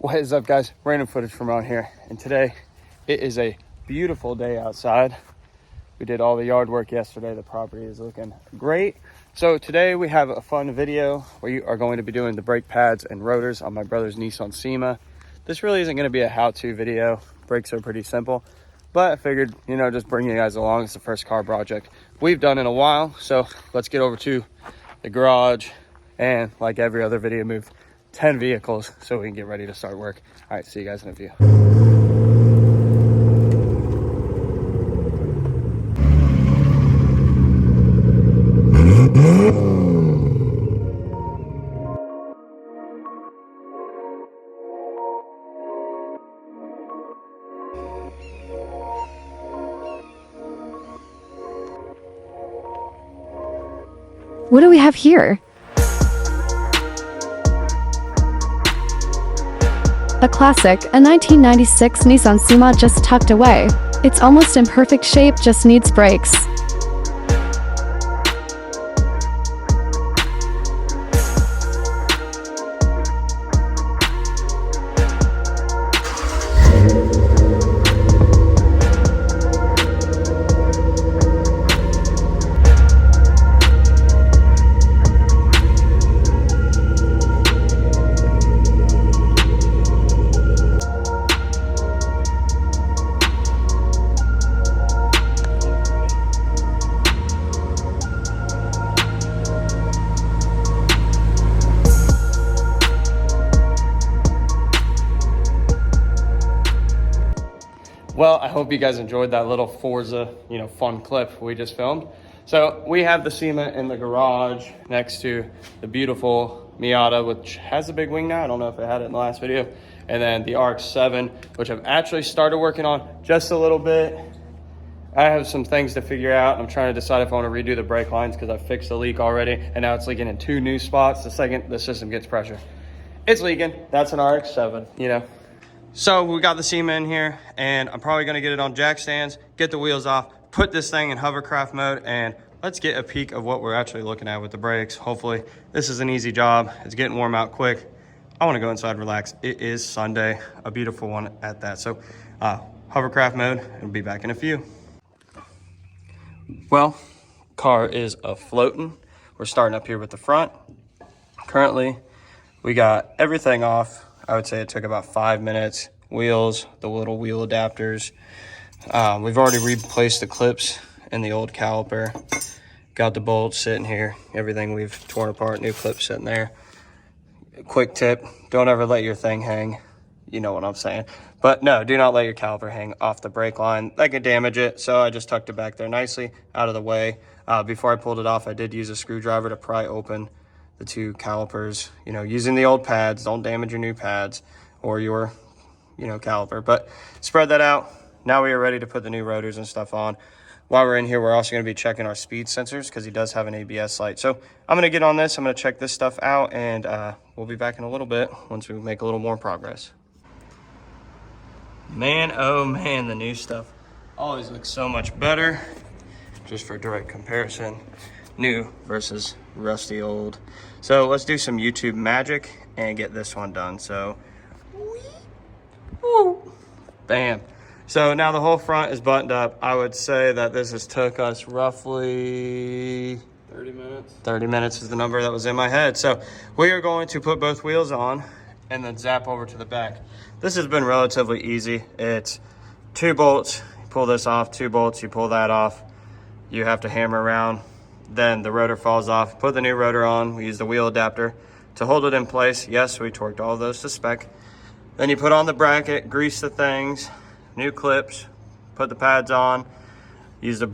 What is up, guys? Random footage from around here, and today it is a beautiful day outside. We did all the yard work yesterday. The property is looking great. So today we have a fun video. We are going to be doing the brake pads and rotors on my brother's Nissan Cima. This really isn't going to be a how-to video. Brakes are pretty simple, but I figured, just bring you guys along. It's the first car project we've done in a while. So let's get over to the garage and, like every other video, move 10 vehicles so we can get ready to start work. All right, see you guys in a few. What do we have here? A classic, a 1996 Nissan Cima just tucked away. It's almost in perfect shape, just needs brakes. Well, I hope you guys enjoyed that little Forza, fun clip we just filmed. So we have the Cima in the garage next to the beautiful Miata, which has a big wing now. I don't know if it had it in the last video. And then the RX-7, which I've actually started working on just a little bit. I have some things to figure out. I'm trying to decide if I want to redo the brake lines because I fixed the leak already. And now it's leaking in 2 new spots the second the system gets pressure. It's leaking. That's an RX-7, So we got the Cima in here, and I'm probably gonna get it on jack stands, get the wheels off, put this thing in hovercraft mode, and let's get a peek of what we're actually looking at with the brakes. Hopefully this is an easy job. It's getting warm out quick. I wanna go inside, relax. It is Sunday, a beautiful one at that. So hovercraft mode, and we'll be back in a few. Well, car is a-floating. We're starting up here with the front. Currently, we got everything off. I would say it took about 5 minutes. Wheels, the little wheel adapters. We've already replaced the clips in the old caliper. Got the bolts sitting here. Everything we've torn apart, new clips sitting there. Quick tip, don't ever let your thing hang. You know what I'm saying. But no, do not let your caliper hang off the brake line. That could damage it, so I just tucked it back there nicely out of the way. Before I pulled it off, I did use a screwdriver to pry open the 2 calipers, using the old pads. Don't damage your new pads or your, caliper, but spread that out. Now we are ready to put the new rotors and stuff on. While we're in here, we're also going to be checking our speed sensors because he does have an ABS light. So I'm going to get on this. I'm going to check this stuff out, and we'll be back in a little bit once we make a little more progress. Man, oh man, the new stuff always looks so much better. Just for direct comparison, new versus rusty old. So let's do some YouTube magic and get this one done. So bam. So now the whole front is buttoned up. I would say that this has took us roughly 30 minutes. 30 minutes is the number that was in my head. So we are going to put both wheels on and then zap over to the back. This has been relatively easy. It's 2 bolts, you pull this off, 2 bolts, you pull that off. You have to hammer around. Then the rotor falls off. Put the new rotor on. We use the wheel adapter to hold it in place. Yes, we torqued all those to spec. Then you put on the bracket, grease the things, new clips, put the pads on, use the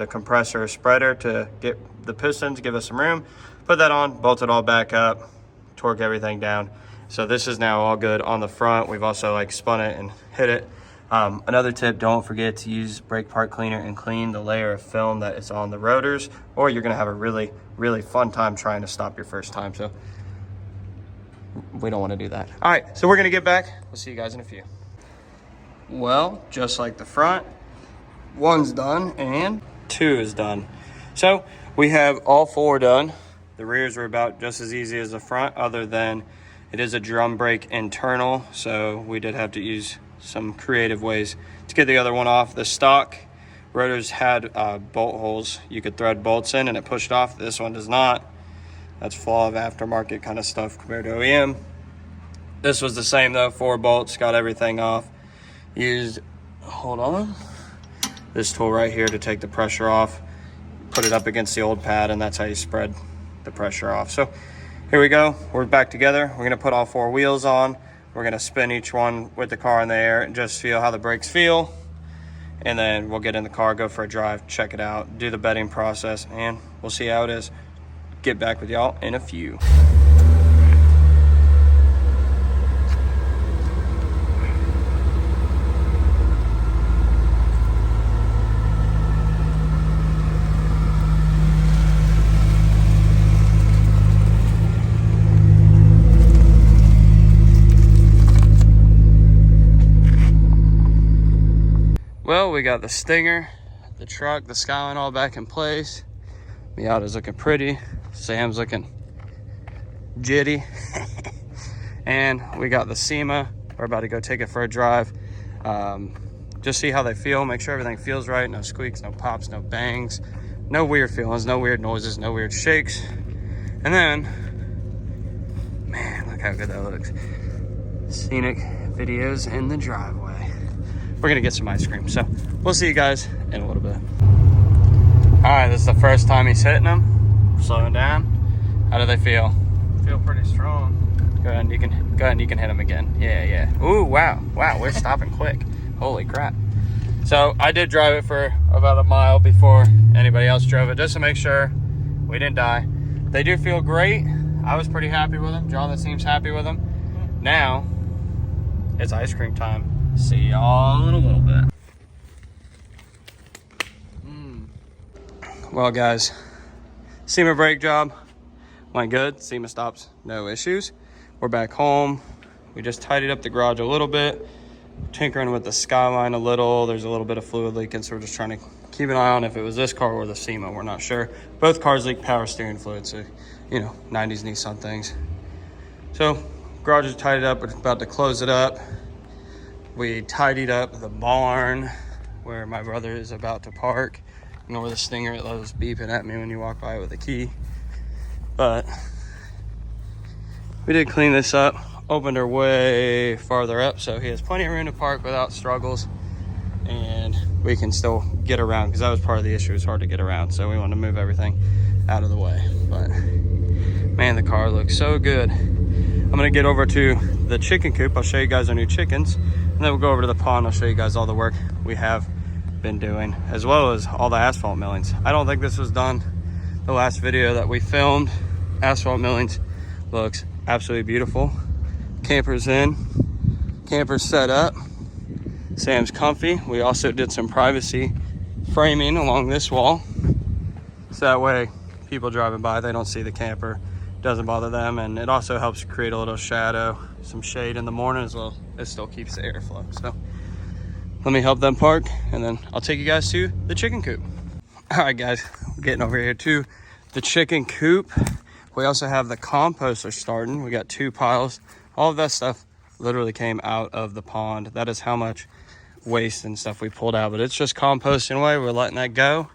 compressor spreader to get the pistons, give us some room. Put that on, bolt it all back up, torque everything down. So this is now all good on the front. We've also spun it and hit it. Another tip, don't forget to use brake part cleaner and clean the layer of film that is on the rotors, or you're gonna have a really, really fun time trying to stop your first time. So we don't wanna do that. All right, so we're gonna get back. We'll see you guys in a few. Well, just like the front, 1's done and 2 is done. So we have all 4 done. The rears were about just as easy as the front, other than It is a drum brake internal, so we did have to use some creative ways to get the other one off. The stock rotors had bolt holes you could thread bolts in and it pushed off. This one does not. That's flaw of aftermarket kind of stuff compared to OEM. This was the same though, 4 bolts, got everything off. Used, hold on, this tool right here to take the pressure off. Put it up against the old pad, and that's how you spread the pressure off. So here we go, we're back together. We're gonna put all 4 wheels on. We're gonna spin each one with the car in the air and just feel how the brakes feel. And then we'll get in the car, go for a drive, check it out, do the bedding process, and we'll see how it is. Get back with y'all in a few. Well, we got the Stinger, the truck, the Skyline all back in place. Miata's looking pretty. Sam's looking jitty. And we got the Cima. We're about to go take it for a drive. Just see how they feel, make sure everything feels right. No squeaks, no pops, no bangs, no weird feelings, no weird noises, no weird shakes. And then, man, look how good that looks. Scenic videos in the driveway. We're gonna get some ice cream, so we'll see you guys in a little bit. All right, this is the first time he's hitting them. Slowing down. How do they feel? Feel pretty strong. Go ahead, you can hit them again. Yeah. Ooh, wow, we're stopping quick. Holy crap. So I did drive it for about a mile before anybody else drove it, just to make sure we didn't die. They do feel great. I was pretty happy with them. Jonathan seems happy with them. Now it's ice cream time. See y'all in a little bit. Well, guys, Cima brake job went good. Cima stops, no issues. We're back home. We just tidied up the garage a little bit, tinkering with the Skyline a little. There's a little bit of fluid leaking, so we're just trying to keep an eye on if it was this car or the Cima. We're not sure. Both cars leak power steering fluid, so, you know, 90s Nissan things. So, garage is tidied up. We're about to close it up. We tidied up the barn where my brother is about to park. Ignore the Stinger, it loves beeping at me when you walk by with a key. But we did clean this up, opened her way farther up, so he has plenty of room to park without struggles, and we can still get around, because that was part of the issue. It's hard to get around, so we wanted to move everything out of the way. But man, the car looks so good. I'm gonna get over to the chicken coop. I'll show you guys our new chickens, and then we'll go over to the pond. I'll show you guys all the work we have been doing, as well as all the asphalt millings. I don't think this was done the last video that we filmed. Asphalt millings looks absolutely beautiful. Camper's in, camper's set up. Sam's comfy. We also did some privacy framing along this wall, so that way people driving by, they don't see the camper, doesn't bother them, and it also helps create a little shadow, some shade in the morning as well. It still keeps the airflow. So let me help them park, and then I'll take you guys to the chicken coop. All right, guys, we're getting over here to the chicken coop. We also have the composter starting. We got 2 piles. All of that stuff literally came out of the pond. That is how much waste and stuff we pulled out, but it's just composting away. We're letting that go.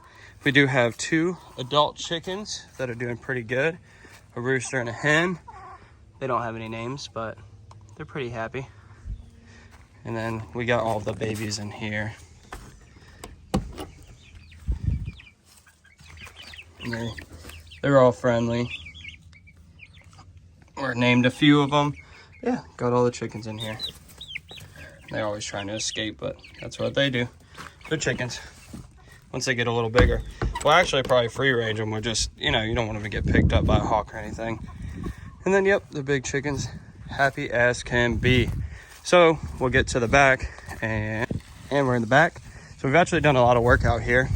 We do have 2 adult chickens that are doing pretty good. A rooster and a hen. They don't have any names, but they're pretty happy. And then we got all the babies in here. And they're all friendly. Or named a few of them. Yeah, got all the chickens in here. They're always trying to escape, but that's what they do. They're chickens. Once they get a little bigger, well, actually probably free range them. We're just, you know, you don't want them to get picked up by a hawk or anything. And then, yep, the big chickens, happy as can be. So we'll get to the back, and we're in the back. So we've actually done a lot of work out here,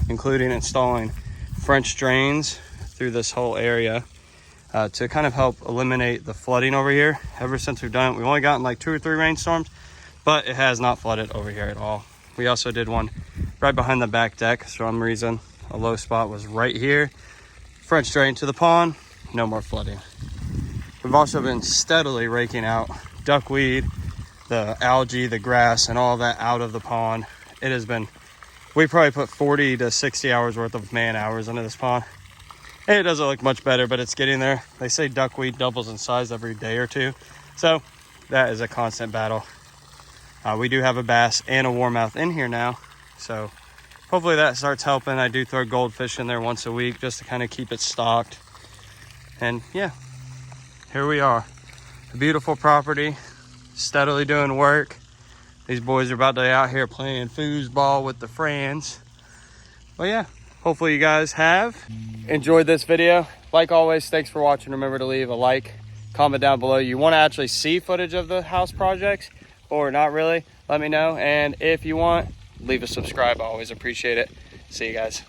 including installing French drains through this whole area to kind of help eliminate the flooding over here. Ever since we've done it, we've only gotten like 2 or 3 rainstorms, but it has not flooded over here at all. We also did one right behind the back deck. For some reason, a low spot was right here. French drain to the pond, no more flooding. We've also been steadily raking out duckweed, the algae, the grass, and all that out of the pond. It has been, we probably put 40 to 60 hours worth of man hours into this pond. And it doesn't look much better, but it's getting there. They say duckweed doubles in size every day or two. So that is a constant battle. We do have a bass and a warmouth in here now. So hopefully that starts helping. I do throw goldfish in there once a week just to kind of keep it stocked. And yeah, here we are. A beautiful property, steadily doing work. These boys are about to be out here playing foosball with the friends. Well, yeah, hopefully you guys have enjoyed this video. Like always, thanks for watching. Remember to leave a like, comment down below. You want to actually see footage of the house projects or not really? Let me know. And if you want, leave a subscribe. I always appreciate it. See you guys.